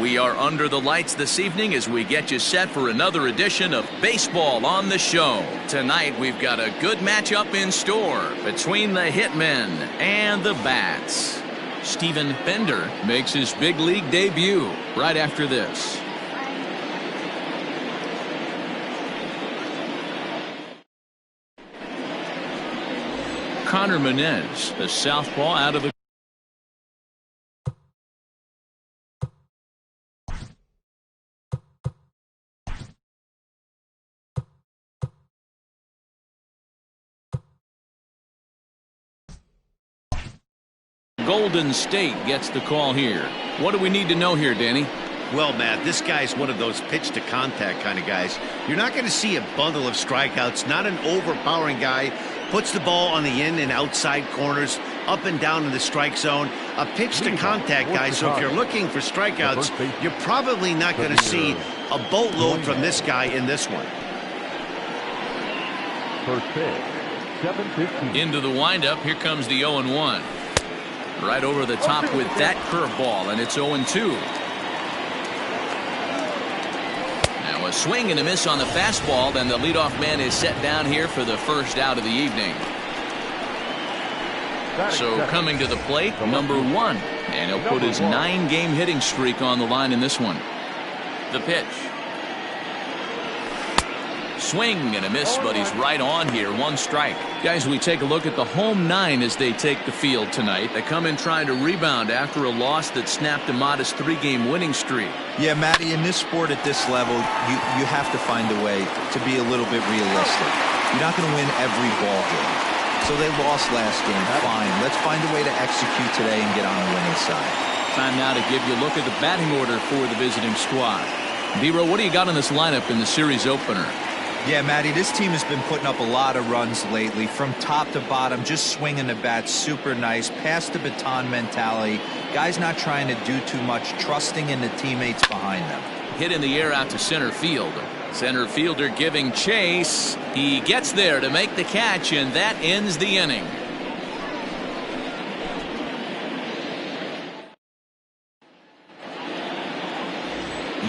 We are under the lights this evening as we get you set for another edition of Baseball on the Show. Tonight we've got a good matchup in store between the Hitmen and the Bats. Steven Bender makes his big league debut right after this. Connor Menez, the southpaw out of the Golden State gets the call here. What do we need to know here, Danny? Well, Matt, this guy's one of those pitch to contact kind of guys. You're not going to see a bundle of strikeouts, not an overpowering guy. Puts the ball on the in and outside corners, up and down in the strike zone. A pitch to contact guy, so if you're looking for strikeouts, you're probably not going to see a boatload from this guy in this one. Into the windup, here comes the 0-1. Right over the top with that curveball, and it's 0-2. Now a swing and a miss on the fastball, then the leadoff man is set down here for the first out of the evening. So coming to the plate, number 1, and he'll put his 9-game hitting streak on the line in this one. The pitch. Swing and a miss, but he's right on here. 1 strike. Guys, we take a look at the home 9 as they take the field tonight. They come in trying to rebound after a loss that snapped a modest 3-game winning streak. Yeah, Matty, in this sport at this level, you have to find a way to be a little bit realistic. You're not going to win every ball game. So they lost last game. Fine. Let's find a way to execute today and get on the winning side. Time now to give you a look at the batting order for the visiting squad. D-Row, what do you got on this lineup in the series opener? Yeah, Matty, this team has been putting up a lot of runs lately. From top to bottom, just swinging the bat super nice. Pass the baton mentality. Guys not trying to do too much, trusting in the teammates behind them. Hit in the air out to center field. Center fielder giving chase. He gets there to make the catch, and that ends the inning.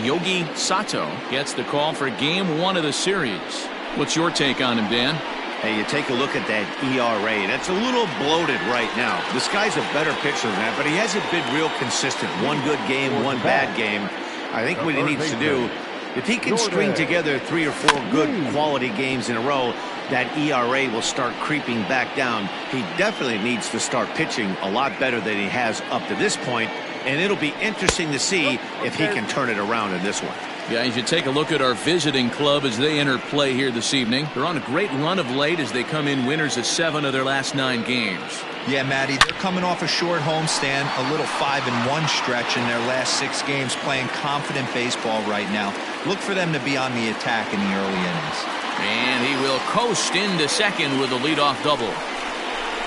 Yogi Sato gets the call for game 1 of the series. What's your take on him, Dan? Hey, you take a look at that ERA. That's a little bloated right now. This guy's a better pitcher than that, but he hasn't been real consistent. 1 good game, 1 bad game. I think what he needs to do, if he can string together 3 or 4 good quality games in a row, that ERA will start creeping back down. He definitely needs to start pitching a lot better than he has up to this point. And it'll be interesting to see if he can turn it around in this one. Yeah, you should take a look at our visiting club as they enter play here this evening. They're on a great run of late as they come in winners of 7 of their last 9 games. Yeah, Matty, they're coming off a short homestand, a little 5-1 stretch in their last 6 games, playing confident baseball right now. Look for them to be on the attack in the early innings. And he will coast into second with a leadoff double.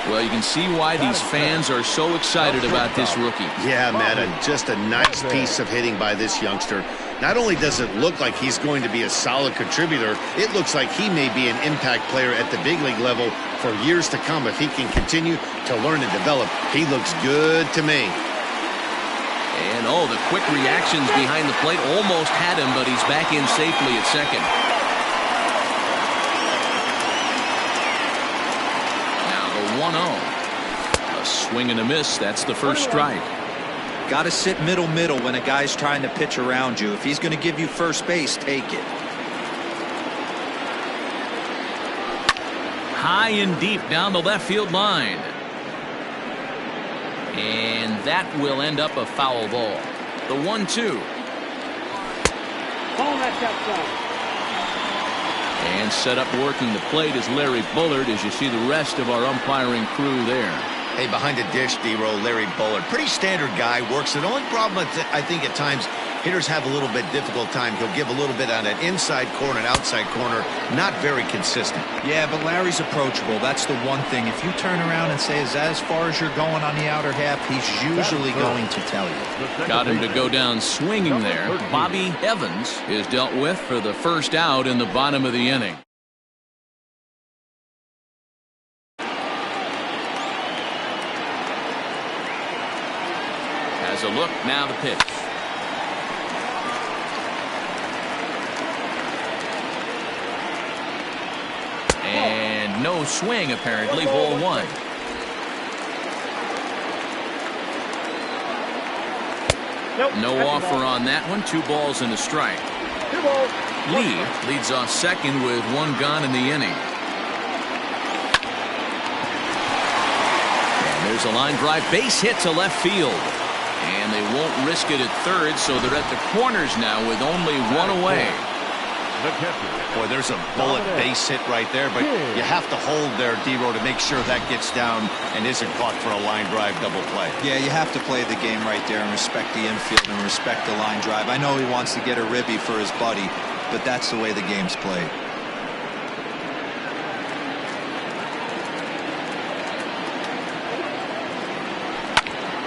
Well, you can see why these fans are so excited about this rookie. Yeah, Matt, just a nice piece of hitting by this youngster. Not only does it look like he's going to be a solid contributor, it looks like he may be an impact player at the big league level for years to come if he can continue to learn and develop. He looks good to me. And oh, the quick reactions behind the plate almost had him, but he's back in safely at second. Now the 1-0. A swing and a miss. That's the first strike. Got to sit middle when a guy's trying to pitch around you. If he's going to give you first base, take it. High and deep down the left field line. And that will end up a foul ball. The 1-2. And set up working the plate is Larry Bullard as you see the rest of our umpiring crew there. Hey, behind the dish, D-Row, Larry Bullard. Pretty standard guy, works it. The only problem, I think, at times, hitters have a little bit difficult time. He'll give a little bit on an inside corner and outside corner. Not very consistent. Yeah, but Larry's approachable. That's the one thing. If you turn around and say, is that as far as you're going on the outer half, he's usually going to tell you. Got him to go down swinging there. Bobby Evans is dealt with for the first out in the bottom of the inning. A look now to pitch. No swing, apparently. Ball one. No offer on that one. 2 balls and a strike. Lee leads off second with 1 gone in the inning. And there's a line drive. Base hit to left field. And they won't risk it at third, so they're at the corners now with only 1 away. Boy, there's a bullet base hit right there, but you have to hold there, D-Row, to make sure that gets down and isn't caught for a line drive double play. Yeah, you have to play the game right there and respect the infield and respect the line drive. I know he wants to get a ribby for his buddy, but that's the way the game's played.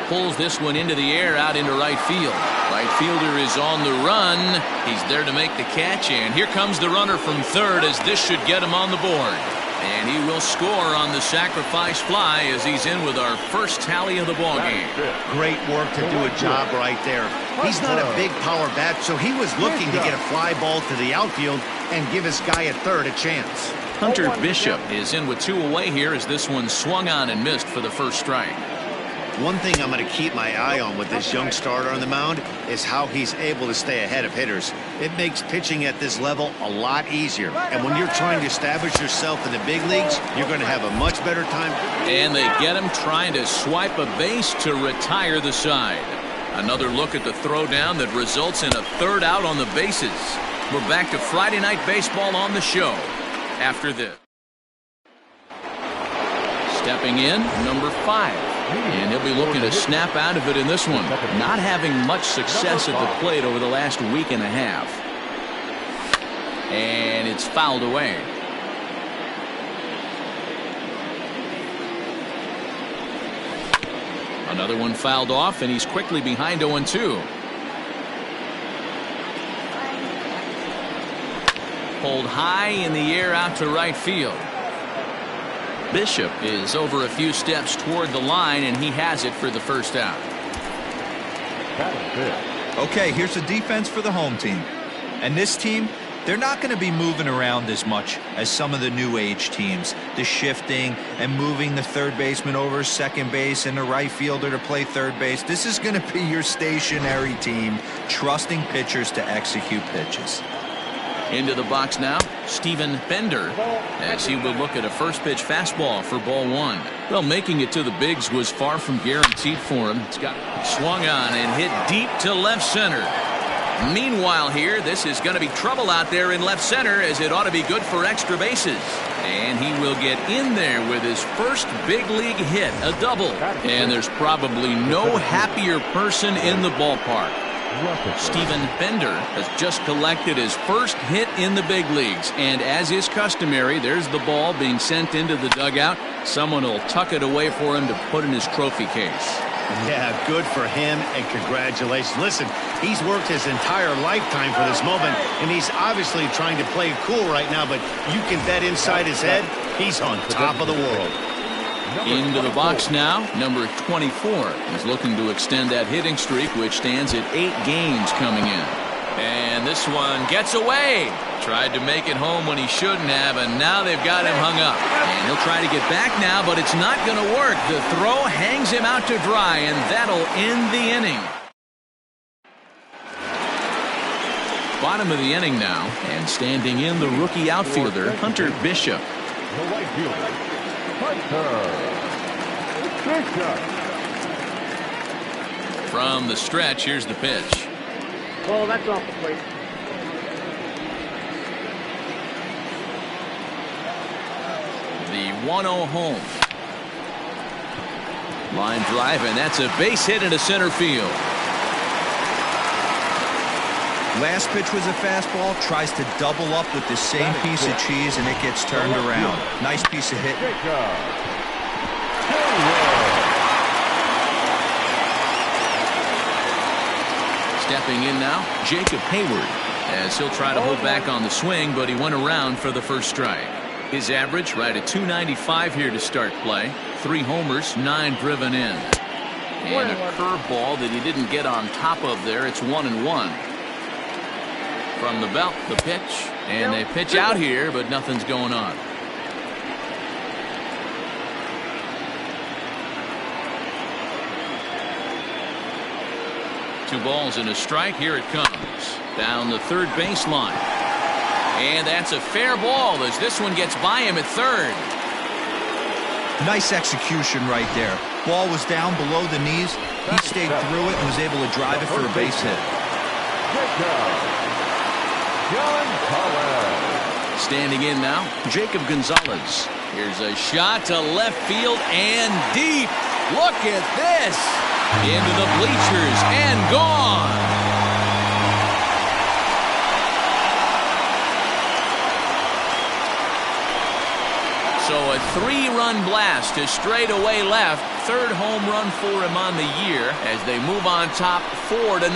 Pulls this one into the air out into right field. Right fielder is on the run. He's there to make the catch, and here comes the runner from third as this should get him on the board. And he will score on the sacrifice fly as he's in with our first tally of the ball game. Great work to do a job right there. He's not a big power bat, so he was looking to get a fly ball to the outfield and give his guy at third a chance. Hunter Bishop is in with 2 away here as this one swung on and missed for the first strike. One thing I'm going to keep my eye on with this young starter on the mound is how he's able to stay ahead of hitters. It makes pitching at this level a lot easier. And when you're trying to establish yourself in the big leagues, you're going to have a much better time. And they get him trying to swipe a base to retire the side. Another look at the throwdown that results in a third out on the bases. We're back to Friday Night Baseball on the show after this. Stepping in, number 5. And he'll be looking to snap out of it in this one. Not having much success at the plate over the last week and a half. And it's fouled away. Another one fouled off, and he's quickly behind 0-2. Pulled high in the air out to right field. Bishop is over a few steps toward the line, and he has it for the first out. Okay, here's the defense for the home team. And this team, they're not going to be moving around as much as some of the new age teams. The shifting and moving the third baseman over second base and the right fielder to play third base. This is going to be your stationary team, trusting pitchers to execute pitches. Into the box now, Stephen Bender, as he will look at a first pitch fastball for ball 1. Well, making it to the bigs was far from guaranteed for him. It's got swung on and hit deep to left center. Meanwhile here, this is going to be trouble out there in left center, as it ought to be good for extra bases. And he will get in there with his first big league hit, a double. And there's probably no happier person in the ballpark. Stephen Bender has just collected his first hit in the big leagues, and as is customary, there's the ball being sent into the dugout. Someone will tuck it away for him to put in his trophy case. Yeah, good for him, and congratulations. Listen, he's worked his entire lifetime for this moment, and he's obviously trying to play cool right now, but you can bet inside his head, he's on top of the world. Into the box now, number 24. He's looking to extend that hitting streak, which stands at 8 games coming in. And this one gets away. Tried to make it home when he shouldn't have, and now they've got him hung up. And he'll try to get back now, but it's not going to work. The throw hangs him out to dry, and that'll end the inning. Bottom of the inning now, and standing in the rookie outfielder, Hunter Bishop. The right fielder, From the stretch, here's the pitch. Oh, that's off the plate. The 1-0 home. Line drive, and that's a base hit into center field. Last pitch was a fastball, tries to double up with the same piece of cheese, and it gets turned around. Nice piece of hit. Stepping in now, Jacob Hayward, as he'll try to hold back on the swing, but he went around for the first strike. His average right at .295 here to start play. 3 homers, 9 driven in. And a curveball that he didn't get on top of there. It's 1-1. From the belt, the pitch, and they pitch out here, but nothing's going on. 2 balls and a strike. Here it comes. Down the third baseline. And that's a fair ball as this one gets by him at third. Nice execution right there. Ball was down below the knees. He stayed through it and was able to drive it for a base hit. Standing in now, Jacob Gonzalez. Here's a shot to left field and deep. Look at this. Into the bleachers and gone. So a 3-run blast to straightaway left. Third home run for him on the year as they move on top 4-0.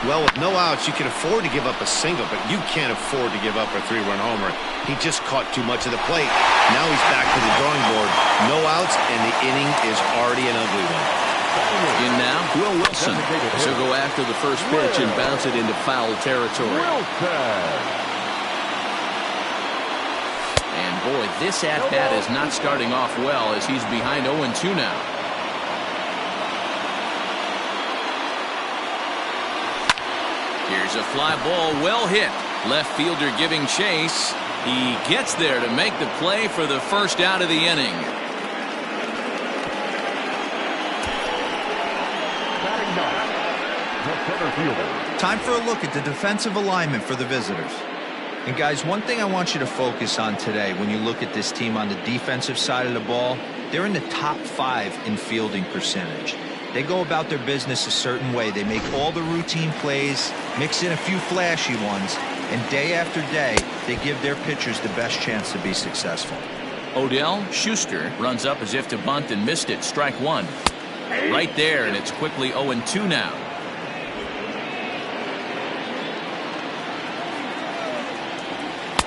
Well, with no outs, you can afford to give up a single, but you can't afford to give up a 3-run homer. He just caught too much of the plate. Now he's back to the drawing board. No outs, and the inning is already an ugly one. In now, Will Wilson. So go after the first pitch and bounce it into foul territory. And boy, this at-bat is not starting off well as he's behind 0-2 now. Here's a fly ball, well hit. Left fielder giving chase. He gets there to make the play for the first out of the inning. Time for a look at the defensive alignment for the visitors. And guys, one thing I want you to focus on today when you look at this team on the defensive side of the ball, they're in the top 5 in fielding percentage. They go about their business a certain way. They make all the routine plays, mix in a few flashy ones, and day after day, they give their pitchers the best chance to be successful. Odell Schuster runs up as if to bunt and missed it. Strike 1. Right there, and it's quickly 0-2 now.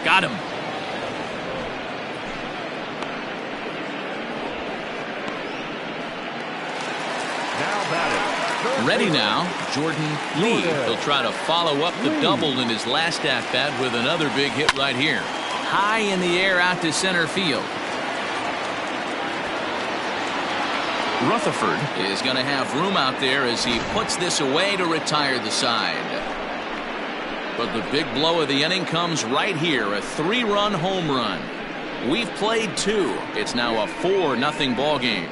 Got him. Ready now, Jordan Lee. He'll try to follow up the double in his last at-bat with another big hit right here. High in the air out to center field. Rutherford is going to have room out there as he puts this away to retire the side. But the big blow of the inning comes right here, a 3-run home run. We've played 2. It's now a 4-0 ball game.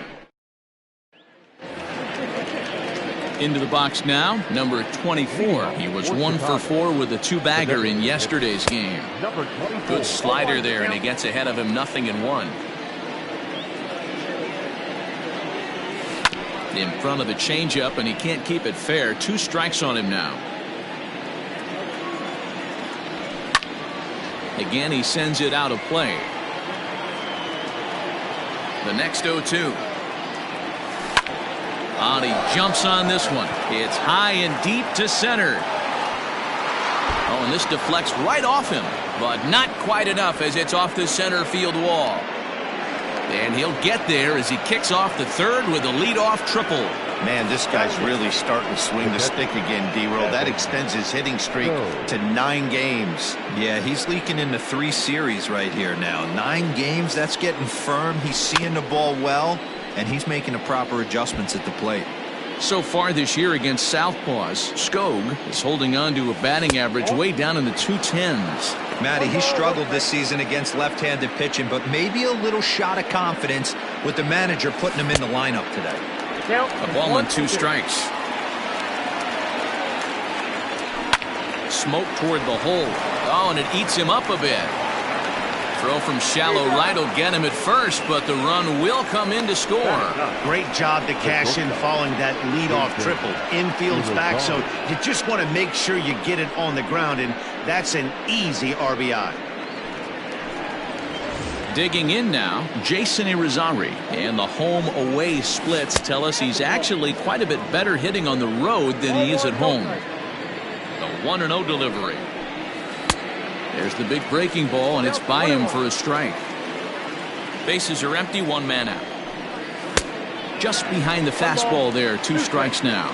Into the box now, number 24. He was 1 for 4 with a 2-bagger in yesterday's game. Good slider there, and he gets ahead of him 0-1. In front of the changeup, and he can't keep it fair. 2 strikes on him now. Again, he sends it out of play. The next 0-2. And he jumps on this one. It's high and deep to center. Oh, and this deflects right off him, but not quite enough as it's off the center field wall. And he'll get there as he kicks off the third with a leadoff triple. Man, this guy's really starting to swing the stick again, D-Roll. That extends his hitting streak to 9 games. Yeah, he's leaking into 3 series right here now. 9 games, that's getting firm. He's seeing the ball well, and he's making the proper adjustments at the plate. So far this year against Southpaws, Skog is holding on to a batting average way down in the 210s. Matty, he struggled this season against left-handed pitching, but maybe a little shot of confidence with the manager putting him in the lineup today. A ball on 2 strikes. Smoke toward the hole. Oh, and it eats him up a bit. Throw from shallow right will get him at first, but the run will come in to score. Great job to cash in following that leadoff triple. Infield's back, so you just want to make sure you get it on the ground, and that's an easy RBI. Digging in now, Jason Irizarry, and the home-away splits tell us he's actually quite a bit better hitting on the road than he is at home. The 1-0 delivery. There's the big breaking ball, and it's by him for a strike. Bases are empty, 1 man out. Just behind the fastball there, 2 strikes now.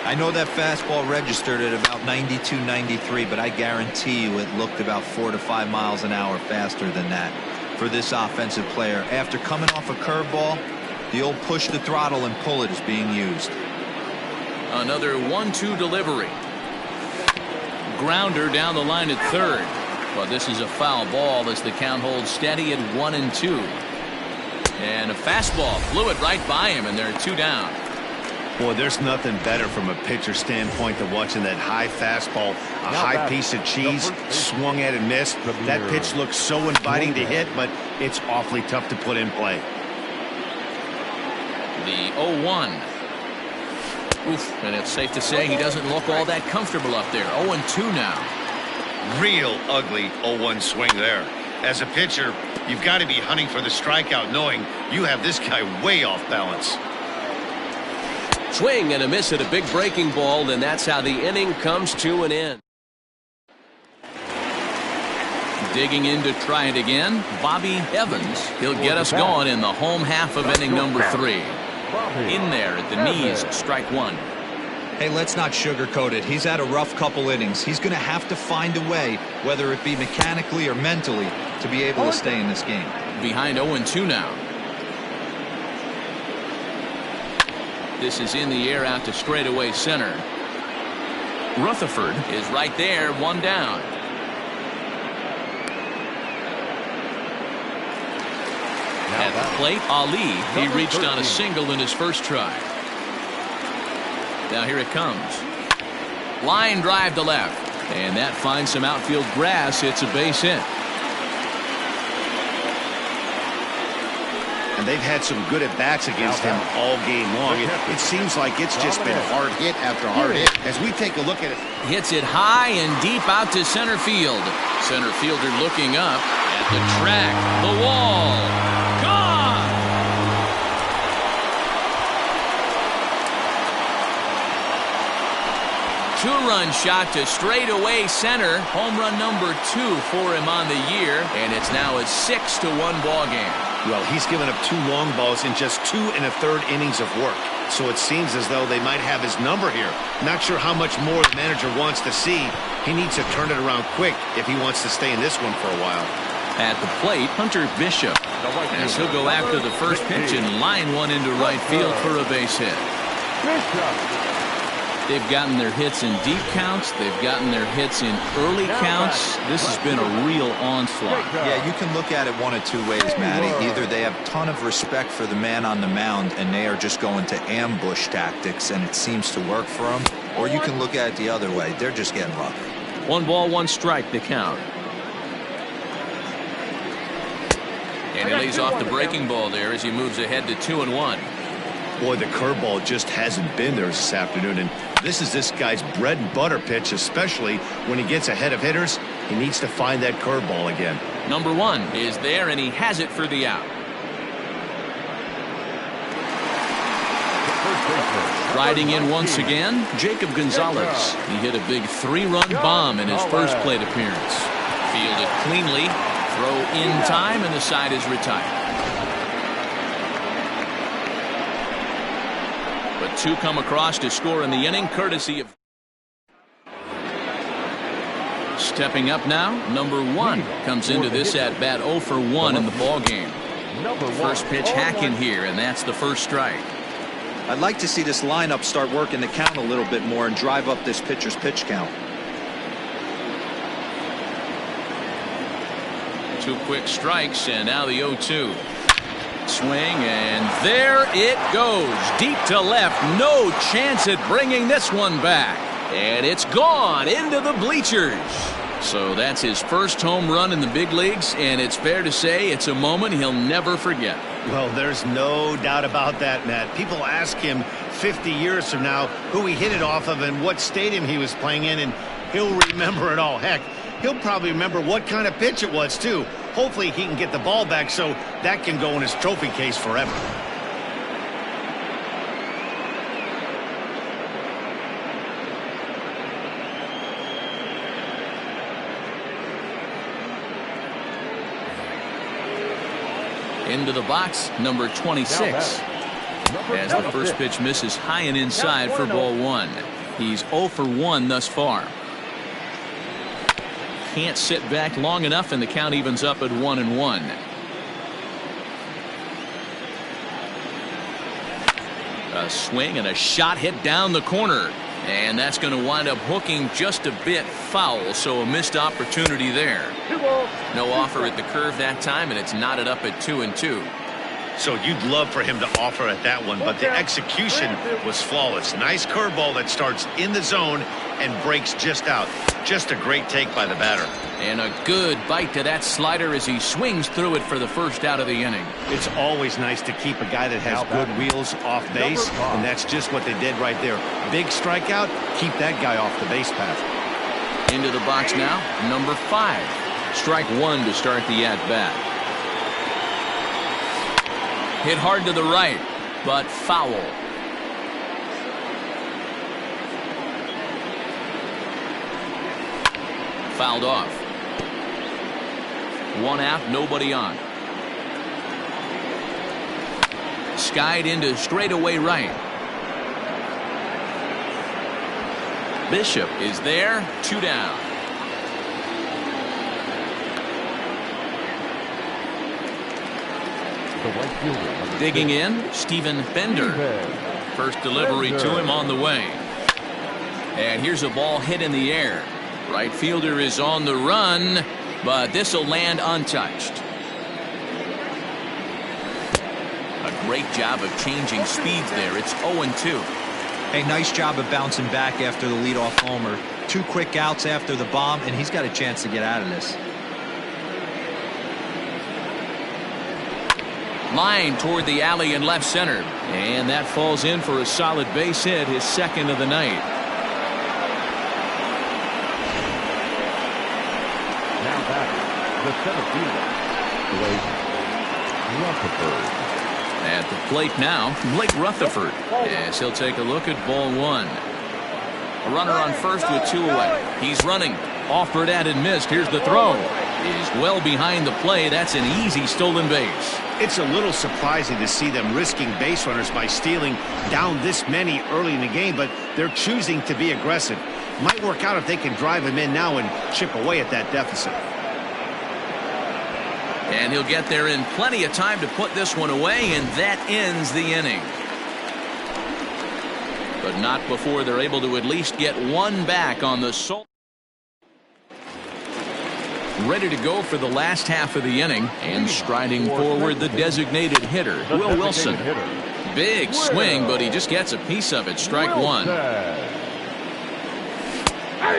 I know that fastball registered at about 92, 93, but I guarantee you it looked about 4 to 5 miles an hour faster than that for this offensive player. After coming off a curveball, the old push the throttle and pull it is being used. Another 1-2 delivery. Grounder down the line at third. But this is a foul ball as the count holds steady at 1-2. And a fastball flew it right by him, and they're 2 down. Boy, there's nothing better from a pitcher standpoint than watching that high fastball, a high piece of cheese, swung at and missed. That pitch looks so inviting to hit, but it's awfully tough to put in play. The 0-1. Oof, and it's safe to say he doesn't look all that comfortable up there. 0-2 now. Real ugly 0-1 swing there. As a pitcher, you've got to be hunting for the strikeout, knowing you have this guy way off balance. Swing and a miss at a big breaking ball, and that's how the inning comes to an end. Digging in to try it again, Bobby Evans. He'll get us going in the home half of inning number 3. In there at the knees, strike 1. Hey, let's not sugarcoat it. He's had a rough couple innings. He's going to have to find a way, whether it be mechanically or mentally, to be able to stay in this game. Behind 0-2 now. This is in the air out to straightaway center. Rutherford is right there, 1 down. At the plate, Ali. He reached on a single in his first try. Now here it comes. Line drive to left. And that finds some outfield grass. It's a base hit. And they've had some good at-bats against him all game long. It sees like it's just been hard hit after hard hit. As we take a look at it. Hits it high and deep out to center field. Center fielder looking up at the track. The wall. Gone! Two-run shot to straightaway center. Home run number 2 for him on the year. And it's now a 6-1 ball game. Well, he's given up 2 long balls in just 2 1/3 innings of work. So it seems as though they might have his number here. Not sure how much more the manager wants to see. He needs to turn it around quick if he wants to stay in this one for a while. At the plate, Hunter Bishop. As he'll go after the first pitch and line one into right field for a base hit. They've gotten their hits in deep counts. They've gotten their hits in early counts. This has been a real onslaught. Yeah, you can look at it one of 2 ways, Matty. Either they have a ton of respect for the man on the mound and they are just going to ambush tactics and it seems to work for them. Or you can look at it the other way. They're just getting lucky. 1 ball, 1 strike, the count. And he lays off the breaking ball there as he moves ahead to 2-1. Boy, the curveball just hasn't been there this afternoon, and this is this guy's bread and butter pitch, especially when he gets ahead of hitters. He needs to find that curveball again. Number 1 is there, and he has it for the out. Riding in once again, Jacob Gonzalez. He hit a big 3-run bomb in his first plate appearance. Fielded cleanly, throw in time, and the side is retired. But 2 come across to score in the inning, courtesy of. Stepping up now, number 1 comes into this at bat 0 for 1 in the ball game. First pitch hack in here, and that's the first strike. I'd like to see this lineup start working the count a little bit more and drive up this pitcher's pitch count. 2 quick strikes, and now the 0-2. Swing, and there it goes. Deep to left. No chance at bringing this one back. And it's gone into the bleachers. So that's his first home run in the big leagues, and it's fair to say it's a moment he'll never forget. Well, there's no doubt about that, Matt. People ask him 50 years from now who he hit it off of and what stadium he was playing in, and he'll remember it all. Heck, he'll probably remember what kind of pitch it was, too. Hopefully he can get the ball back so that can go in his trophy case forever. Into the box, number 26. As the first pitch misses high and inside for ball 1. He's 0 for 1 thus far. Can't sit back long enough, and the count evens up at 1-1. A swing and a shot hit down the corner. And that's going to wind up hooking just a bit foul, so a missed opportunity there. No offer at the curve that time, and it's knotted up at 2-2. So you'd love for him to offer at that one, but the execution was flawless. Nice curveball that starts in the zone and breaks just out. Just a great take by the batter. And a good bite to that slider as he swings through it for the first out of the inning. It's always nice to keep a guy that has good wheels off base, and that's just what they did right there. Big strikeout, keep that guy off the base path. Into the box now, number 5. Strike 1 to start the at-bat. Hit hard to the right, but foul. Fouled off. 1 out, nobody on. Skied into straightaway right. Bishop is there, 2 down. Digging in, Steven Bender. First delivery to him on the way. And here's a ball hit in the air. Right fielder is on the run, but this will land untouched. A great job of changing speeds there. It's 0-2. A nice job of bouncing back after the leadoff homer. 2 quick outs after the bomb, and he's got a chance to get out of this. Line toward the alley in left center. And that falls in for a solid base hit, his second of the night. Now back, the center fielder, Blake Rutherford. At the plate now, Blake Rutherford, as he'll take a look at ball 1. A runner on first with 2 away. He's running. Offered at and missed. Here's the throw. Is well behind the play. That's an easy stolen base. It's a little surprising to see them risking base runners by stealing down this many early in the game, but they're choosing to be aggressive. Might work out if they can drive him in now and chip away at that deficit. And he'll get there in plenty of time to put this one away, and that ends the inning. But not before they're able to at least get 1 back on the soul. Ready to go for the last half of the inning, and striding forward the designated hitter, Will Wilson. Big swing, but he just gets a piece of it. Strike 1.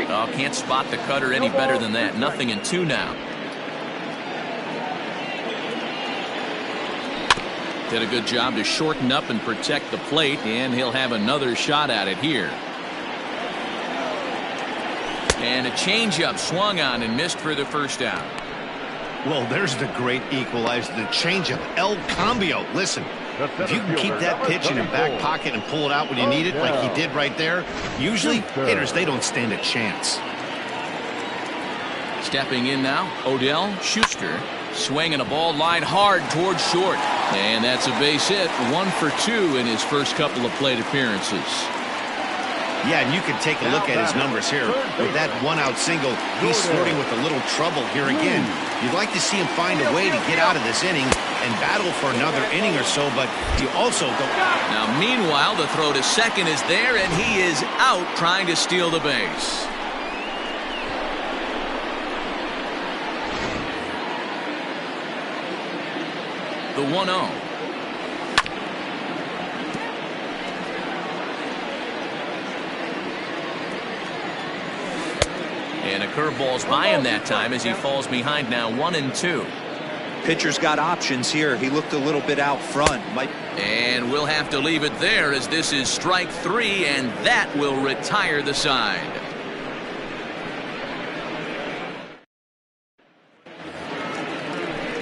Oh, can't spot the cutter any better than that. 0-2 now. Did a good job to shorten up and protect the plate, and he'll have another shot at it here. And a changeup swung on and missed for the first out. Well, there's the great equalizer, the changeup, El Cambio. Listen, if you can keep that pitch in your back pocket and pull it out when you need it, like he did right there, usually hitters, they don't stand a chance. Stepping in now, Odell Schuster. Swinging a ball line hard towards short. And that's a base hit. 1 for 2 in his first couple of plate appearances. Yeah, and you can take a look at his numbers here. With that 1-out single, he's flirting with a little trouble here again. You'd like to see him find a way to get out of this inning and battle for another inning or so, but you also don't. Now, meanwhile, the throw to second is there, and he is out trying to steal the base. The 1-0. And a curveball's by him that time as he falls behind now 1-2. Pitcher's got options here. He looked a little bit out front. And we'll have to leave it there as this is strike 3, and that will retire the side.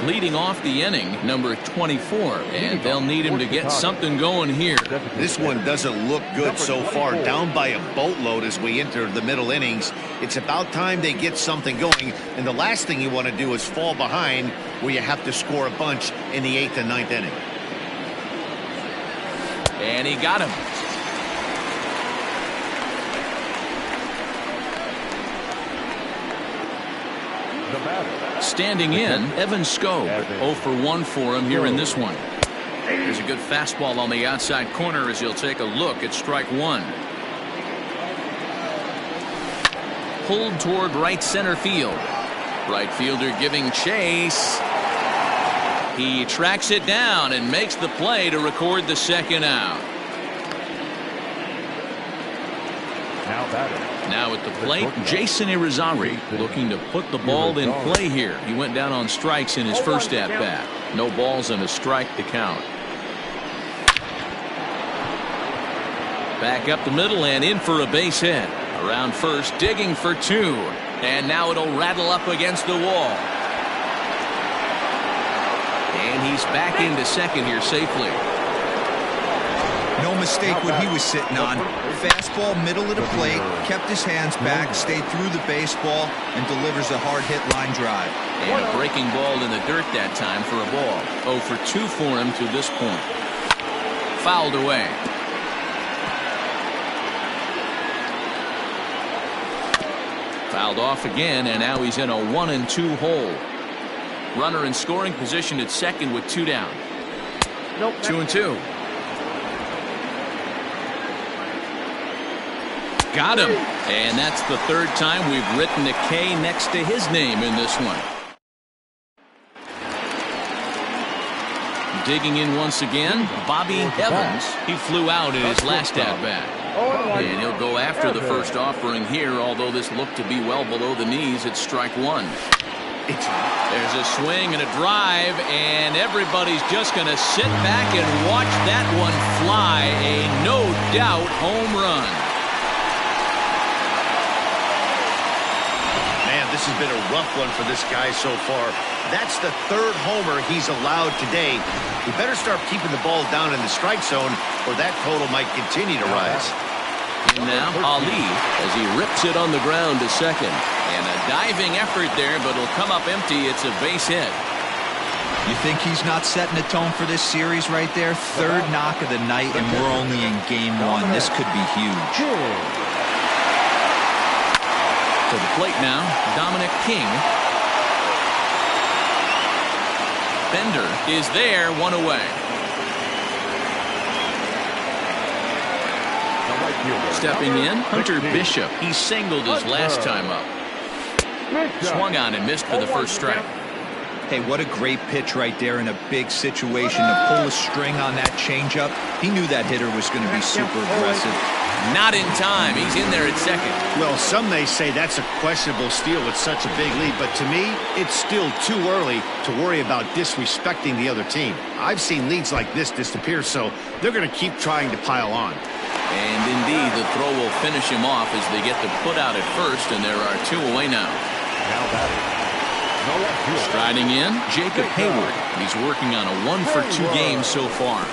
Leading off the inning, number 24, and they'll need him to get something going here. This one doesn't look good so far. Down by a boatload as we enter the middle innings. It's about time they get something going, and the last thing you want to do is fall behind where you have to score a bunch in the 8th and 9th inning. And he got him. Standing in, Evan Skog. 0 for 1 for him here in this one. There's a good fastball on the outside corner as he'll take a look at strike one. Pulled toward right center field. Right fielder giving chase. He tracks it down and makes the play to record the second out. Now at the plate, Jason Irizarry looking to put the ball in play here. He went down on strikes in his first at-bat. No balls and a strike to count. Back up the middle and in for a base hit. Around first, digging for two. And now it'll rattle up against the wall. And he's back into second here safely. No mistake what he was sitting on. Fastball middle of the plate, kept his hands back, stayed through the baseball, and delivers a hard hit line drive. And a breaking ball in the dirt that time for a ball. 0 for 2 for him to this point. Fouled away. Fouled off again, and now he's in a 1-2 hole. Runner in scoring position at second with 2 down. 2-2. Got him. And that's the third time we've written a K next to his name in this one. Digging in once again, Bobby Evans. He flew out in his last at-bat. And he'll go after the first offering here, although this looked to be well below the knees at strike one. There's a swing and a drive, and everybody's just going to sit back and watch that one fly. A no-doubt home run. Man, this has been a rough one for this guy so far. That's the third homer he's allowed today. He better start keeping the ball down in the strike zone, or that total might continue to rise. And now Ali as he rips it on the ground to second. And a diving effort there, but it'll come up empty. It's a base hit. You think he's not setting the tone for this series right there? Third knock of the night, and we're only in game one. This could be huge. To the plate now, Dominic King. Bender is there, one away. Stepping in, Hunter Bishop. He singled his last time up. Swung on and missed for the first strike. Hey, what a great pitch right there in a big situation to pull a string on that changeup. He knew that hitter was going to be super aggressive. Not in time. He's in there at second. Well, some may say that's a questionable steal with such a big lead, but to me, it's still too early to worry about disrespecting the other team. I've seen leads like this disappear, so they're going to keep trying to pile on. And indeed, the throw will finish him off as they get the put out at first, and there are 2 away now. Striding in, Jacob Hayward. He's working on a 1 for 2 game so far.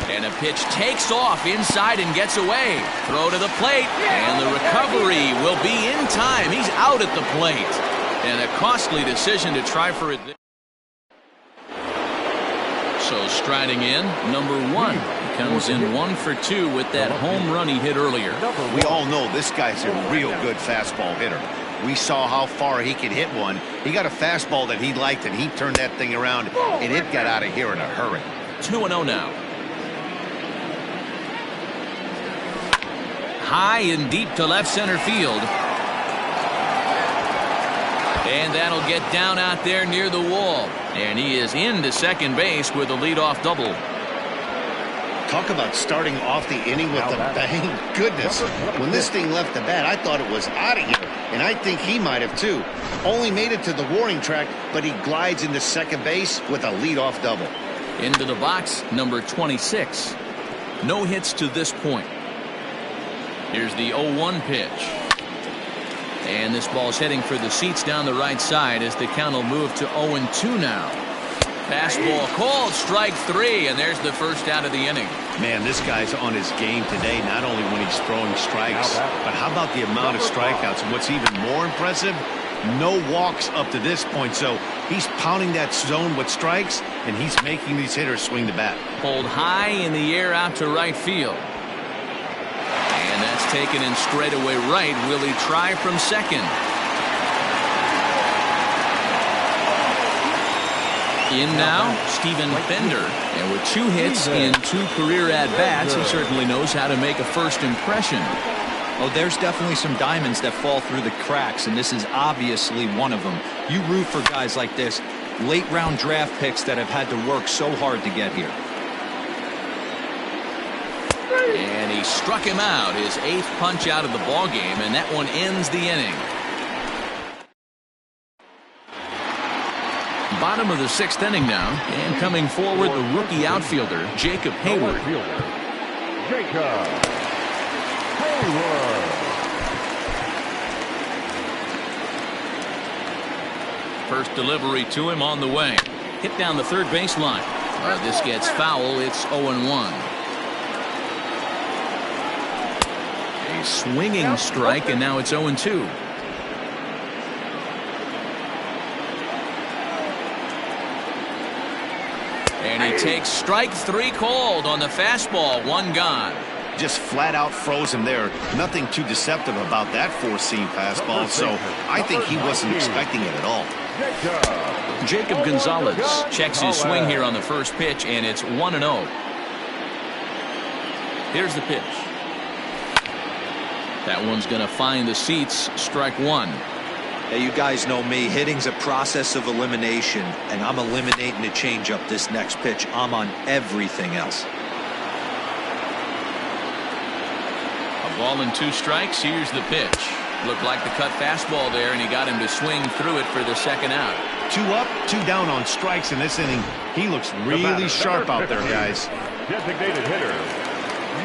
And a pitch takes off inside and gets away. Throw to the plate, and the recovery will be in time. He's out at the plate. And a costly decision to try for it. So striding in, number 1. He comes in 1 for 2 with that home run he hit earlier. We all know this guy's a real good fastball hitter. We saw how far he could hit one. He got a fastball that he liked, and he turned that thing around, and it got out of here in a hurry. 2-0 now. High and deep to left center field. And that'll get down out there near the wall. And he is into second base with a leadoff double. Talk about starting off the inning with a bang. Goodness, when this thing left the bat, I thought it was out of here. And I think he might have too. Only made it to the warning track, but he glides into second base with a leadoff double. Into the box, number 26. No hits to this point. Here's the 0-1 pitch. And this ball's heading for the seats down the right side as the count will move to 0-2 now. Fastball called, strike 3, and there's the first out of the inning. Man, this guy's on his game today, not only when he's throwing strikes, but how about the amount of strikeouts? And what's even more impressive, no walks up to this point. So he's pounding that zone with strikes, and he's making these hitters swing the bat. Pulled high in the air out to right field. And that's taken in straightaway right. Will he try from second? In now, Steven Bender. And with 2 hits in 2 career at-bats, he certainly knows how to make a first impression. Oh, there's definitely some diamonds that fall through the cracks, and this is obviously one of them. You root for guys like this, late-round draft picks that have had to work so hard to get here. And he struck him out, his 8th punch out of the ballgame, and that one ends the inning. Bottom of the 6th inning now, and coming forward, the rookie outfielder, Jacob Hayward. Jacob Hayward. First delivery to him on the way. Hit down the third baseline. This gets foul. It's 0-1. A swinging strike, and now it's 0-2. And he takes strike 3 called on the fastball. 1 gone. Just flat out froze him there. Nothing too deceptive about that 4-seam fastball, so I think he wasn't expecting it at all. Jacob Gonzalez checks his swing here on the first pitch, and it's 1-0. Here's the pitch. That one's going to find the seats. Strike 1. Hey, you guys know me. Hitting's a process of elimination, and I'm eliminating the changeup this next pitch. I'm on everything else. A ball and 2 strikes. Here's the pitch. Looked like the cut fastball there, and he got him to swing through it for the 2nd out. 2 up, 2 down on strikes in this inning. He looks really sharp out there, guys. Designated hitter,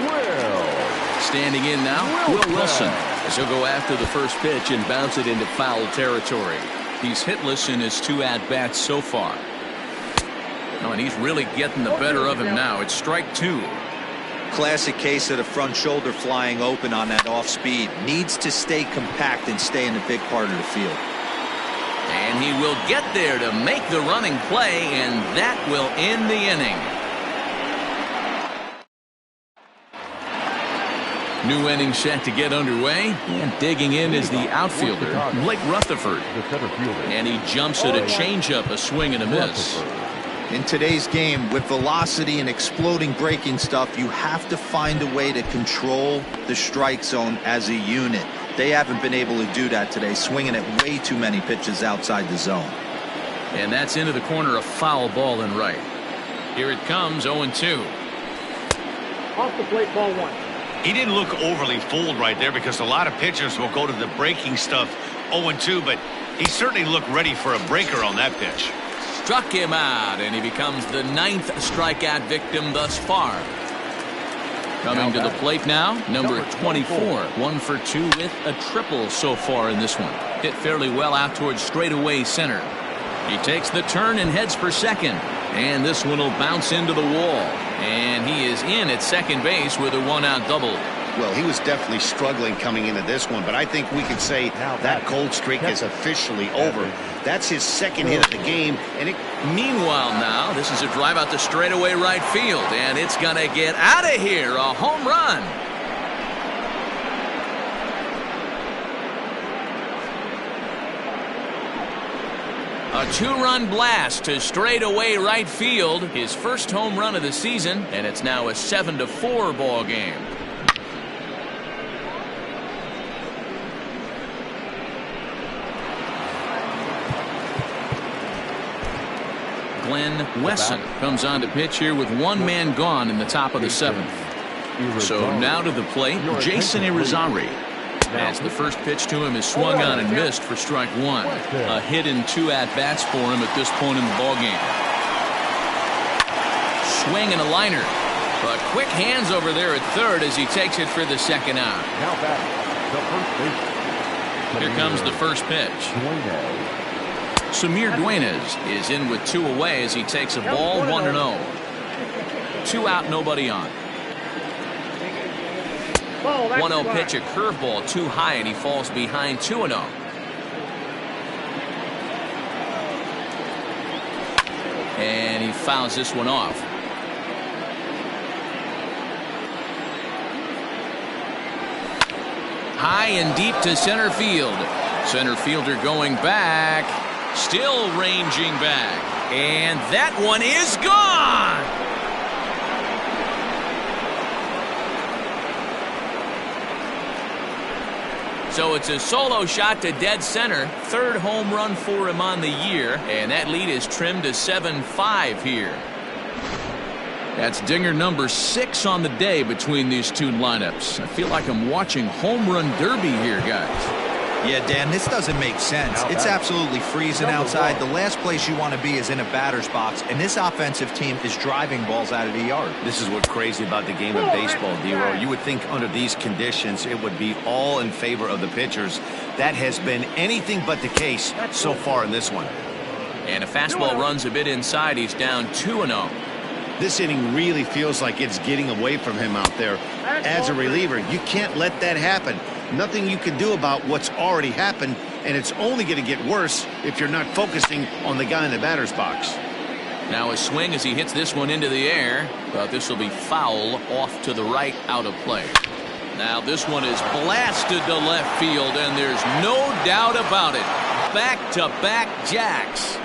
Will. Standing in now, Will Wilson, as he'll go after the first pitch and bounce it into foul territory. He's hitless in his 2 at-bats so far. Oh, and he's really getting the better of him now. It's strike 2. Classic case of the front shoulder flying open on that off speed. Needs to stay compact and stay in the big part of the field. And he will get there to make the running play, and that will end the inning. New inning set to get underway, and digging in is the outfielder, Blake Rutherford. And he jumps at a changeup, a swing and a miss. In today's game, with velocity and exploding breaking stuff, you have to find a way to control the strike zone as a unit. They haven't been able to do that today, swinging at way too many pitches outside the zone. And that's into the corner, a foul ball and right. Here it comes, 0-2. Off the plate, ball 1. He didn't look overly fooled right there because a lot of pitchers will go to the breaking stuff 0-2, but he certainly looked ready for a breaker on that pitch. Struck him out, and he becomes the 9th strikeout victim thus far. Coming to the plate now, number 24. 1 for 2 with a triple so far in this one. Hit fairly well out towards straightaway center. He takes the turn and heads for second. And this one will bounce into the wall. And he is in at second base with a 1-out double. Well, he was definitely struggling coming into this one, but I think we could say that cold streak is officially over. That's his 2nd hit of the game. Meanwhile now, this is a drive out to straightaway right field, and it's going to get out of here. A home run. A 2-run blast to straightaway right field. His first home run of the season, and it's now a 7-4 ball game. Glenn Wesson comes on to pitch here with 1 man gone in the top of the 7th. So now to the plate, Jason Irizarry. As the first pitch to him is swung on and missed for strike 1. A hit in 2 at-bats for him at this point in the ballgame. Swing and a liner. But quick hands over there at third as he takes it for the 2nd out. Now batting, the first baseman. Here comes the first pitch. Samir Duenas is in with 2 away as he takes a ball 1-0. 2 out, nobody on. 1-0 pitch, a curveball too high, and he falls behind 2-0. And he fouls this one off. High and deep to center field. Center fielder going back. Still ranging back. And that one is gone! So it's a solo shot to dead center. Third home run for him on the year. And that lead is trimmed to 7-5 here. That's dinger number 6 on the day between these two lineups. I feel like I'm watching home run derby here, guys. Yeah, Dan, this doesn't make sense. It's absolutely freezing outside. The last place you want to be is in a batter's box, and this offensive team is driving balls out of the yard. This is what's crazy about the game of baseball, D-Row. You would think under these conditions it would be all in favor of the pitchers. That has been anything but the case so far in this one. And a fastball runs a bit inside. He's down 2-0. This inning really feels like it's getting away from him out there. As a reliever, you can't let that happen. Nothing you can do about what's already happened, and it's only going to get worse if you're not focusing on the guy in the batter's box. Now a swing as he hits this one into the air, but this will be foul off to the right, out of play. Now this one is blasted to left field, and there's no doubt about it. Back-to-back jacks.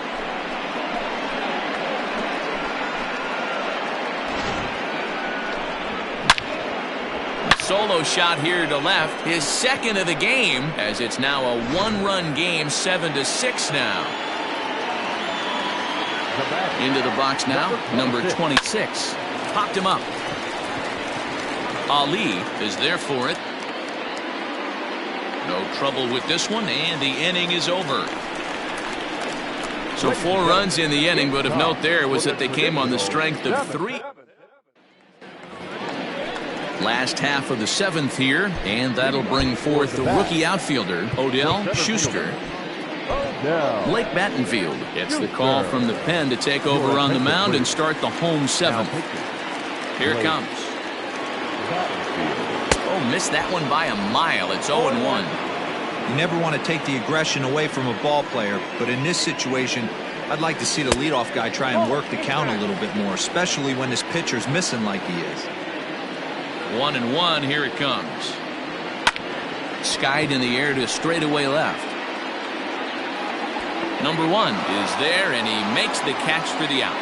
Solo shot here to left, his second of the game, as it's now a one-run game, 7-6 now. Into the box now, number 26. Popped him up. Ali is there for it. No trouble with this one, and the inning is over. So 4 runs in the inning, but of note there was that they came on the strength of 3. Last half of the 7th here, and that'll bring forth the rookie outfielder, Odell Schuster. Blake Battenfield gets the call from the pen to take over on the mound and start the home 7th. Here it comes. Oh, missed that one by a mile. It's 0-1. You never want to take the aggression away from a ball player, but in this situation, I'd like to see the leadoff guy try and work the count a little bit more, especially when this pitcher's missing like he is. 1-1, here it comes. Skied in the air to straightaway left. Number 1 is there, and he makes the catch for the out.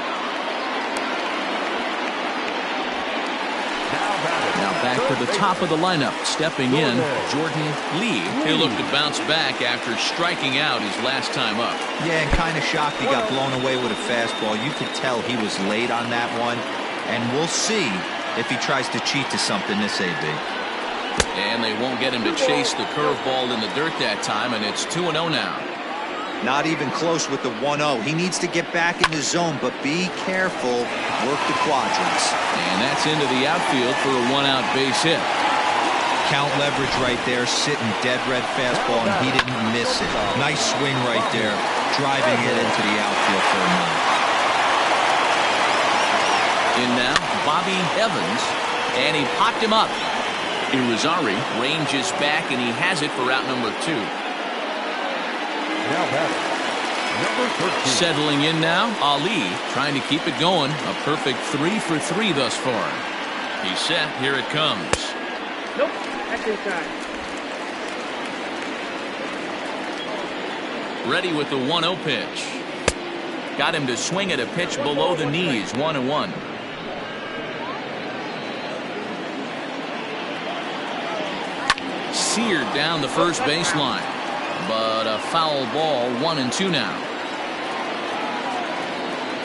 Now back to the top of the lineup. Stepping in, Jordan Lee. He'll look to bounce back after striking out his last time up. Yeah, and kind of shocked he got blown away with a fastball. You could tell he was late on that one, and we'll see if he tries to cheat to something this AB. And they won't get him to chase the curveball in the dirt that time, and it's 2-0 now. Not even close with the 1-0. He needs to get back in the zone, but be careful. Work the quadrants. And that's into the outfield for a 1-out base hit. Count leverage right there, sitting dead red fastball, and he didn't miss it. Nice swing right there, driving it into the outfield for a minute. In now, Bobby Evans, and he popped him up. Irizarry ranges back, and he has it for out number 2. Now batting, number 13. Settling in now, Ali trying to keep it going. A perfect 3 for 3 thus far. He's set. Here it comes. Nope, that's inside. Ready with the 1-0 pitch. Got him to swing at a pitch below the knees. 1-1. Seared down the first baseline, but a foul ball. 1-2 now.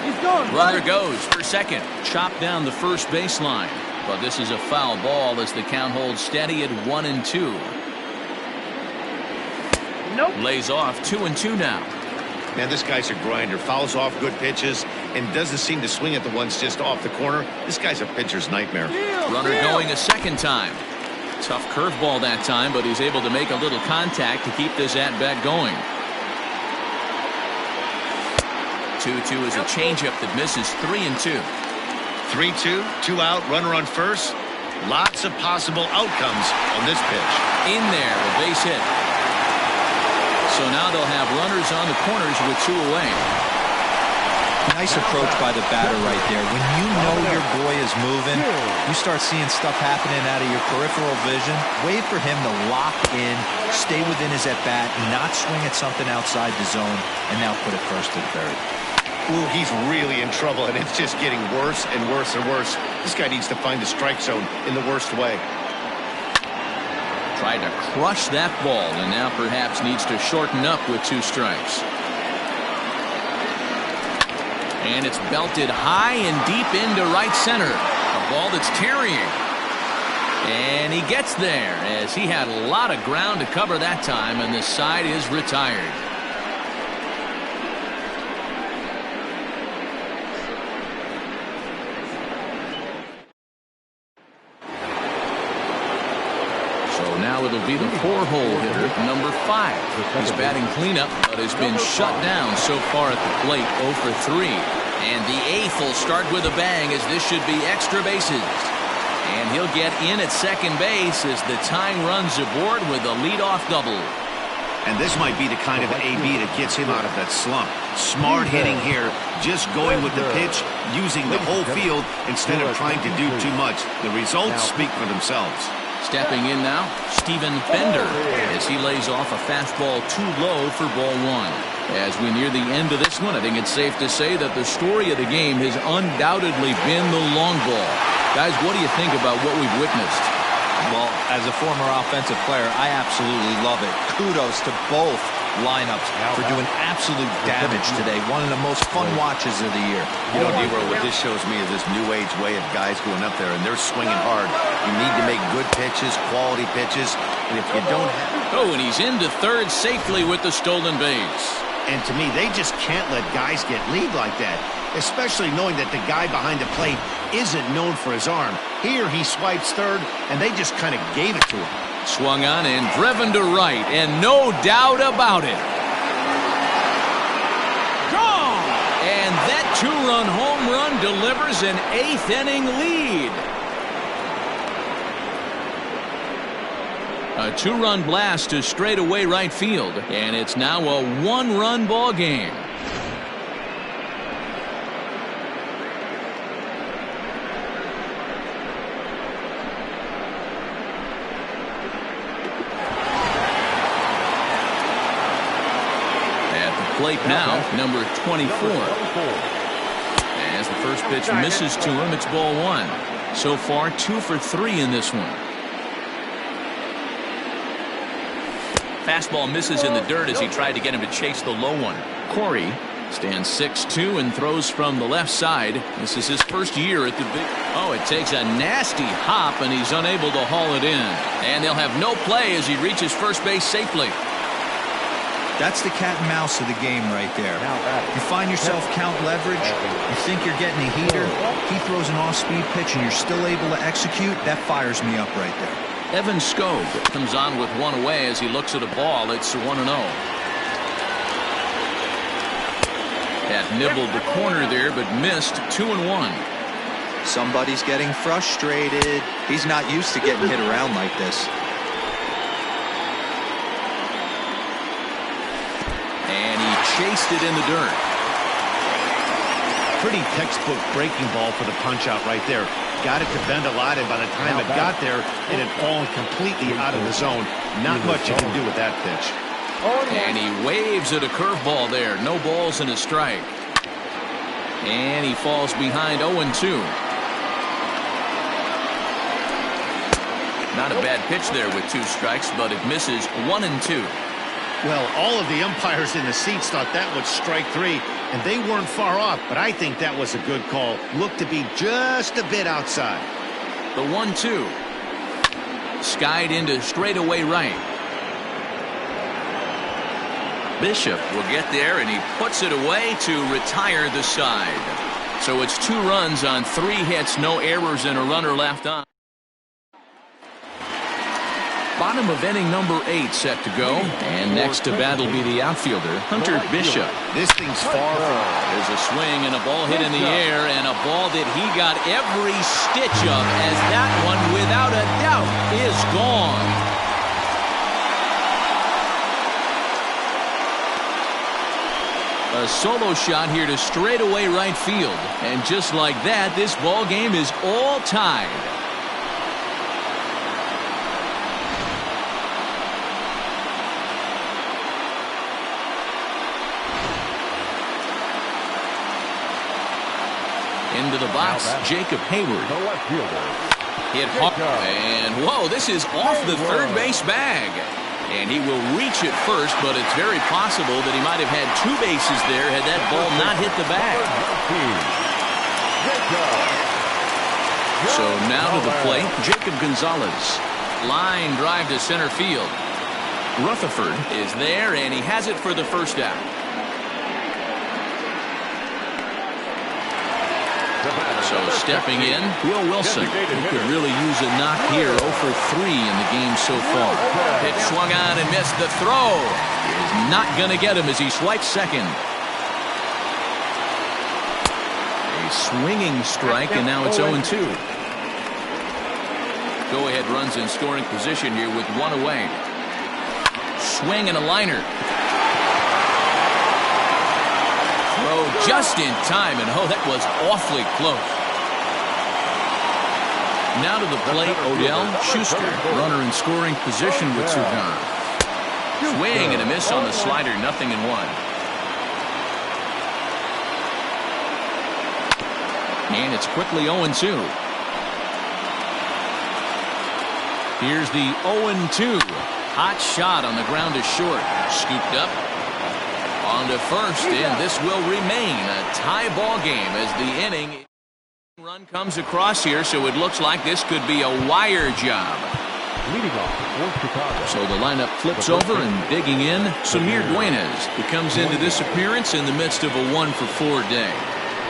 He's going. Runner goes for second. Chopped down the first baseline, but this is a foul ball as the count holds steady at 1-2. Nope. Lays off. 2-2 now. Man, this guy's a grinder. Fouls off good pitches and doesn't seem to swing at the ones just off the corner. This guy's a pitcher's nightmare. Runner going a second time. Tough curveball that time, but he's able to make a little contact to keep this at-bat going. 2-2 is a changeup that misses. 3-2. 3-2, 2 out, runner on first. Lots of possible outcomes on this pitch. In there, a base hit. So now they'll have runners on the corners with 2 away. Nice approach by the batter right there. When you know your boy is moving, you start seeing stuff happening out of your peripheral vision. Wait for him to lock in, stay within his at-bat, not swing at something outside the zone, and now put it first and third. Ooh, he's really in trouble, and it's just getting worse and worse and worse. This guy needs to find the strike zone in the worst way. Tried to crush that ball, and now perhaps needs to shorten up with 2 strikes. And it's belted high and deep into right center. A ball that's carrying. And he gets there as he had a lot of ground to cover that time, and the side is retired. So now it'll be the 4-hole hitter, number 5. He's batting cleanup, but has been shut down so far at the plate, 0 for 3. And the 8th will start with a bang, as this should be extra bases. And he'll get in at second base as the tying runs aboard with a leadoff double. And this might be the kind of AB that gets him out of that slump. Smart hitting here, just going with the pitch, using the whole field instead of trying to do too much. The results speak for themselves. Stepping in now, Steven Bender, as he lays off a fastball too low for ball 1. As we near the end of this one, I think it's safe to say that the story of the game has undoubtedly been the long ball. Guys, what do you think about what we've witnessed? Well, as a former offensive player, I absolutely love it. Kudos to both lineups for doing absolute damage today. One of the most fun watches of the year. You know, D-Row, what this shows me is this new age way of guys going up there, and they're swinging hard. You need to make good pitches, quality pitches, and if you don't have... Oh, and he's into third safely with the stolen base. And to me, they just can't let guys get lead like that, especially knowing that the guy behind the plate isn't known for his arm. Here he swipes third, and they just kind of gave it to him. Swung on and driven to right, and no doubt about it. Gone! And that 2-run home run delivers an 8th inning lead. A 2-run blast to straightaway right field, and it's now a 1-run ball game. Plate now, number 24. As the first pitch misses to him, it's ball 1. So far, 2 for 3 in this one. Fastball misses in the dirt as he tried to get him to chase the low one. Corey stands 6'2" and throws from the left side. This is his first year at the big... Oh, it takes a nasty hop, and he's unable to haul it in. And they'll have no play as he reaches first base safely. That's the cat and mouse of the game right there. You find yourself count leverage, you think you're getting a heater, he throws an off-speed pitch and you're still able to execute, that fires me up right there. Evan Skog comes on with 1 away as he looks at a ball. It's 1-0. That nibbled the corner there, but missed 2-1. Somebody's getting frustrated. He's not used to getting hit around like this. And he chased it in the dirt. Pretty textbook breaking ball for the punch-out right there. Got it to bend a lot, and by the time it got there, it had fallen completely out of the zone. Not much you can do with that pitch. And he waves at a curveball there. No balls and a strike. And he falls behind 0-2. Not a bad pitch there with 2 strikes, but it misses 1-2. Well, all of the umpires in the seats thought that was strike 3, and they weren't far off, but I think that was a good call. Looked to be just a bit outside. The 1-2. Skied into straightaway right. Bishop will get there, and he puts it away to retire the side. So it's 2 runs on 3 hits, no errors, and a runner left on. Bottom of inning number 8 set to go, and next to bat will be the outfielder, Hunter Bishop. This thing's far from. There's a swing and a ball hit in the air, and a ball that he got every stitch of, as that one, without a doubt, is gone. A solo shot here to straightaway right field, and just like that, this ball game is all tied. into the box, Jacob Hayward. The left fielder. Hit hard, and whoa, this is off the third base bag. And he will reach it first, but it's very possible that he might have had two bases there had that ball not hit the bag. So now to the plate, Jacob Gonzalez. Line drive to center field. Rutherford is there, and he has it for the first out. So stepping in, Will Wilson, who could really use a knock here. 0 for 3 in the game so far. It swung on and missed. The throw is not going to get him as he swipes second. A swinging strike, and now it's 0-2. Go-ahead runs in scoring position here with one away. Swing and a liner. Throw just in time, and oh, that was awfully close. Now to the plate, Odell Schuster, runner in scoring position with Sugan. Swing and a miss on the slider, 0-1. And it's quickly 0-2. Here's the 0-2. Hot shot on the ground is short. Scooped up. On to first, and this will remain a tie ball game as the inning run comes across here, so it looks like this could be a wire job. Leading off for Chicago. So the lineup flips over and digging in, Samir Duenas, who comes into this appearance in the midst of a 1-for-4 day.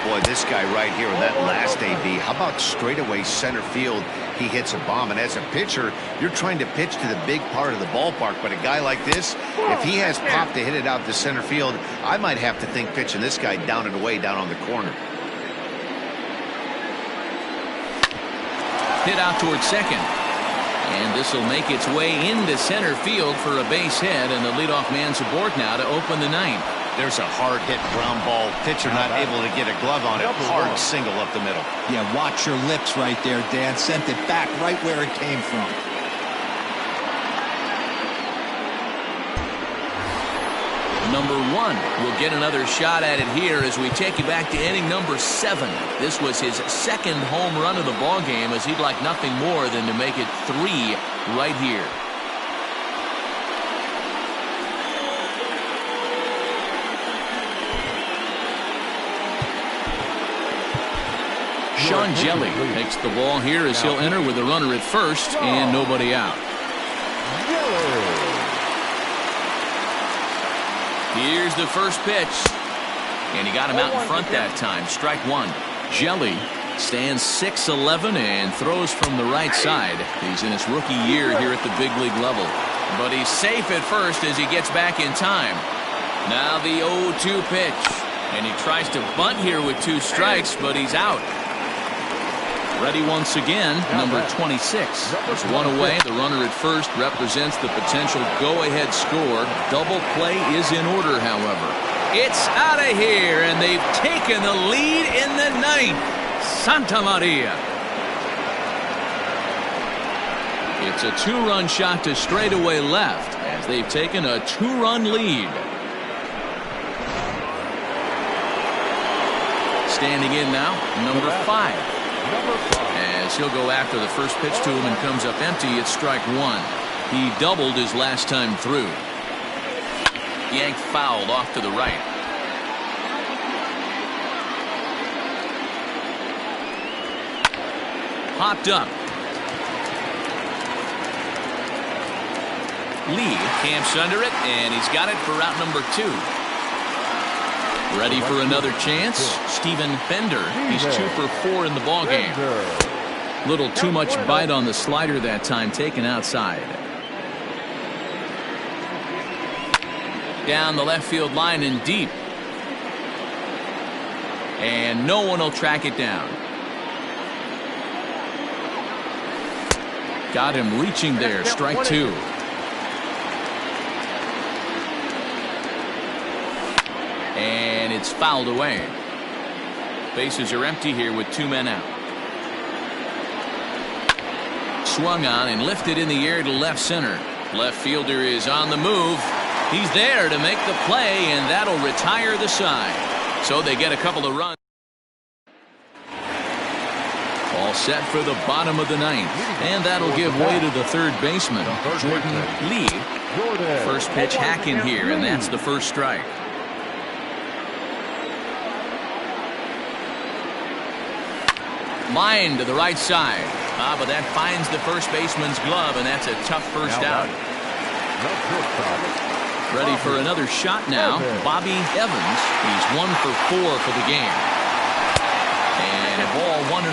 Boy, this guy right here in that last AB, how about straightaway center field? He hits a bomb, and as a pitcher, you're trying to pitch to the big part of the ballpark, but a guy like this, if he has pop to hit it out to center field, I might have to think pitching this guy down and away down on the corner. Hit out towards second. And this will make its way into center field for a base hit, and the leadoff man's aboard now to open the ninth. There's a hard hit ground ball. Pitcher not able to get a glove on it. Hard single up the middle. Yeah, watch your lips right there, Dan. Sent it back right where it came from. Number 1 will get another shot at it here as we take you back to inning number 7. This was his second home run of the ball game, as he'd like nothing more than to make it 3 right here. Sean Jelly takes the ball here as he'll enter with a runner at first and nobody out. Here's the first pitch. And he got him out in front that time. Strike 1. Jelly stands 6'11" and throws from the right side. He's in his rookie year here at the big league level. But he's safe at first as he gets back in time. Now the 0-2 pitch. And he tries to bunt here with 2 strikes, but he's out. Ready once again, number 26. There's one away. The runner at first represents the potential go-ahead score. Double play is in order, however. It's out of here, and they've taken the lead in the ninth. Santa Maria. It's a 2-run shot to straightaway left as they've taken a 2-run lead. Standing in now, number 5. As he'll go after the first pitch to him and comes up empty, it's strike 1. He doubled his last time through. Yanked fouled off to the right. Popped up. Lee camps under it, and he's got it for route number 2. Ready for another chance? Stephen Bender. He's 2 for 4 in the ballgame. Little too much bite on the slider that time, taken outside. Down the left field line and deep. And no one will track it down. Got him reaching there. Strike 2. And it's fouled away. Bases are empty here with 2 men out. Swung on and lifted in the air to left center. Left fielder is on the move. He's there to make the play, and that'll retire the side. So they get a couple of runs. All set for the bottom of the ninth. And that'll give way to the third baseman, Jordan Lee. First pitch hacking here, and that's the first strike. Line to the right side. But that finds the first baseman's glove, and that's a tough first out. Ready for another shot now. Bobby Evans. He's 1 for 4 for the game. And a ball 1-0.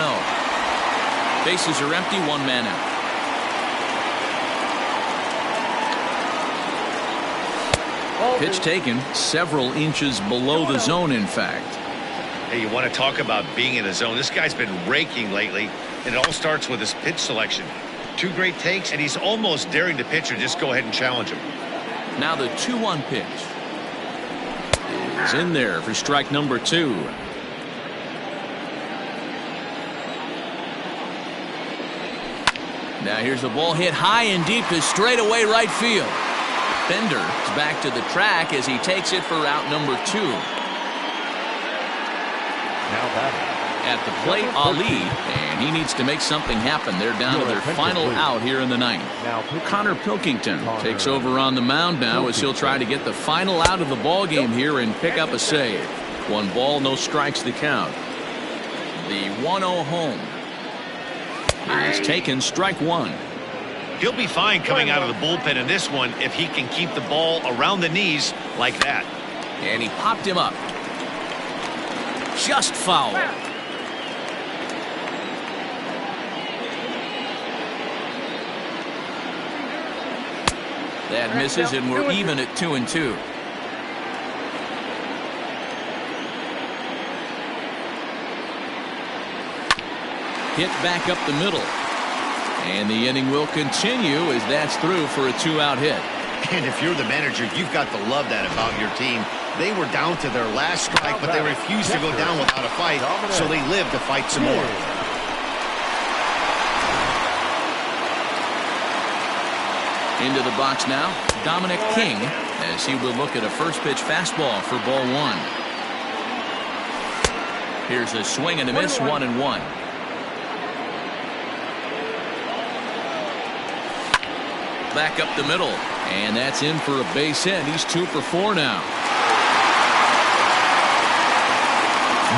Bases are empty, 1 man out. Pitch taken several inches below the zone, in fact. Hey, you want to talk about being in a zone? This guy's been raking lately, and it all starts with his pitch selection. 2 great takes, and he's almost daring the pitcher just go ahead and challenge him. Now the 2-1 pitch is in there for strike number 2. Now here's a ball hit high and deep to straightaway right field. Bender is back to the track as he takes it for out number 2. Now batting. At the plate, Ali, and he needs to make something happen. They're down to their final out here in the ninth. Connor Pilkington takes over on the mound now as he'll try to get the final out of the ball game here and pick up a save. 1 ball, no strikes the count. The 1-0 home is taken, strike 1. He'll be fine coming out of the bullpen in this one if he can keep the ball around the knees like that. And he popped him up. Just foul. That misses, and we're even at 2-2. Hit back up the middle. And the inning will continue as that's through for a 2-out hit. And if you're the manager, you've got to love that about your team. They were down to their last strike, but they refused to go down without a fight, so they live to fight some more. Into the box now, Dominic King, as he will look at a first pitch fastball for ball 1. Here's a swing and a miss, 1-1. Back up the middle, and that's in for a base hit. He's 2 for 4 now.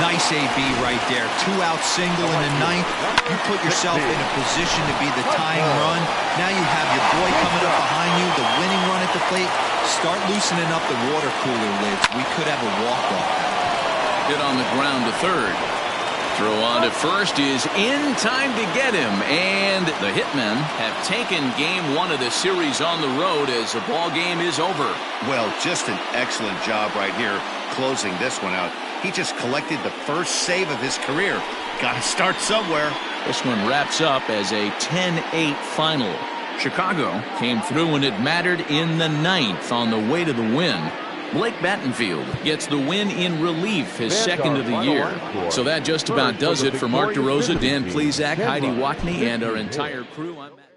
Nice AB right there. 2-out single in the ninth. You put yourself in a position to be the tying run. Now you have your boy coming up behind you, the winning run at the plate. Start loosening up the water cooler lids. We could have a walk-off. Hit on the ground to third. Throw on to first is in time to get him, and the Hitmen have taken game 1 of the series on the road as the ball game is over. Well, just an excellent job right here closing this one out. He just collected the first save of his career. Got to start somewhere. This one wraps up as a 10-8 final. Chicago came through when it mattered in the ninth on the way to the win. Blake Battenfield gets the win in relief, his second of the year. So that just about does it for Mark DeRosa, Dan Plesac, Heidi Watney, and our entire crew. I'm Matt